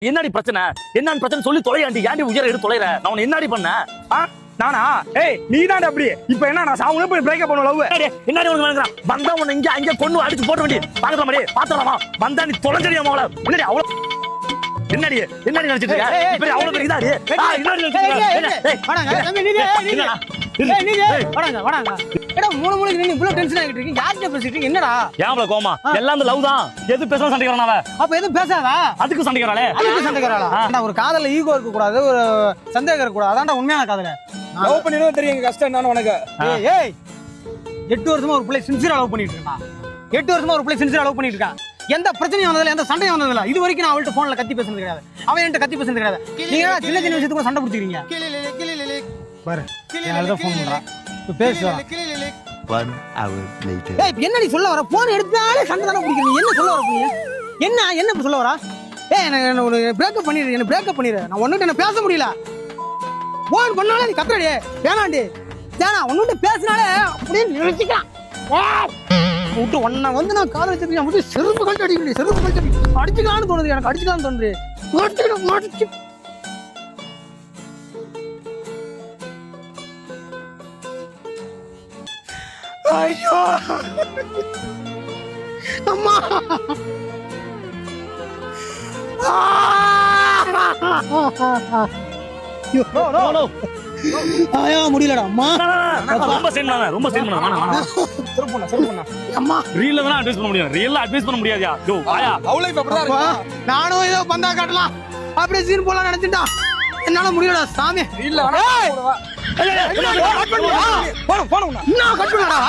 என்னடி பிரச்சனை என்னன்னு பிரச்சனை சொல்லி தொலையாண்டி ஏன்டி உயர எடுத்து தொலைற நான் உன்னை என்னடி பண்ண நானா ஏய் நீ தான் அப்படி இப்ப என்ன நான் சாவுல போய் பிரேக்கப் பண்ண லவ் என்னடி உனக்கு வேணுங்கறான் வந்தா உன்னை இங்க அங்க கொண்டு அடிச்சு போட வேண்டி பாக்கற மாதிரி பாத்தலாமா வந்தா நீ தொலைஞ்சடியா மவள என்னடி அவ்வளவு என்னடி நினைச்சிட்டு இருக்க இப்ப அவ்வளவு பெரிய இதாடி என்னடி நினைச்சிட்டு வாடாங்க எடா மூணு நீ இவ்ளோ டென்ஷன் ஆகிட்டு இருக்கீங்க யார்கிட்ட பேசிட்டு இருக்கீங்க என்னடா ஏன்ல கோமா எல்லாம் லவ் தான் எது பேச சண்டைக்கறானே அவ அப்ப எதுவும் பேசாதா அதுக்கு சண்டைக்கறானே அதுக்கு சண்டைக்கறாளா ஒரு காதல்ல ஈகோ இருக்க கூடாது ஒரு சந்தேகம் இருக்க கூடாது அதான்டா உண்மையான காதல லவ் பண்ணினது தெரியும் எங்க கஷ்டம் என்னன்னு உனக்கு ஏய் 8 வருஷமா ஒரு பிள்ளை சின்சியரா லவ் பண்ணிட்டு இருக்கான் 8 வருஷமா ஒரு பிள்ளை சின்சியரா லவ் பண்ணிட்டு இருக்கான் எந்த பிரச்சனையும் வந்ததில்ல எந்த சண்டையும் வந்ததில்ல இது வரைக்கும் நான் அவள்கிட்ட போன்ல கத்தி பேசுனது கிடையாது அவன் என்கிட்ட கத்தி பேசுனது கிடையாது நீங்க சின்ன சின்ன விஷயத்துக்கு சண்டை பிடிச்சிக்கிறீங்க பாரு நான் ஃபோன் பண்றேன் இப்ப பேசுவா 1 hour later. ஏய் என்ன நீ சொல்ல வர போன் எடுத்தாலே சண்டை தான பிடிக்கிறீங்க என்ன சொல்ல வர நீ என்ன இப்ப சொல்ல வர ஏய் எனக்கு ஒரு பிரேக்கப் பண்ணிரு என்ன பிரேக்கப் பண்ணிரு நான் ஒண்ணுட்ட என்ன பேச முடியல போன் பண்ணாலே நீ கத்துறடி வேணாண்டி ஏனா ஒண்ணுட்ட பேசினாலே அப்படியே நிறுத்திக்கலாம் விட்டு ஒன்ன வந்து நான் காதல் வச்சிருக்கேன் வந்து செருப்பு கழட்டி அடிக்கணும் செருப்பு கழட்டி அடிச்சுக்கலாம்னு தோணுது எனக்கு அடிச்சுக்கலாம்னு தோணுது மாட்டிச்சு ஐயோ அம்மா ஐயோ முடியலடா அம்மா ரொம்ப சீன் பண்ணாத செருப்பு அம்மா ரீல்ல வேணா அட்வைஸ் பண்ண முடியும் ரியல்ல அட்வைஸ் பண்ண முடியாதியா யோ வாயா லவ் லைஃப் அப்படிதான் இருக்கு நானும் ஏதோ பந்தா காட்டலாம் அப்படியே சீன் போலாம் நினைச்சிட்டா என்னால முடியலடா சாமி இல்ல போன என்ன கட் பண்ணடா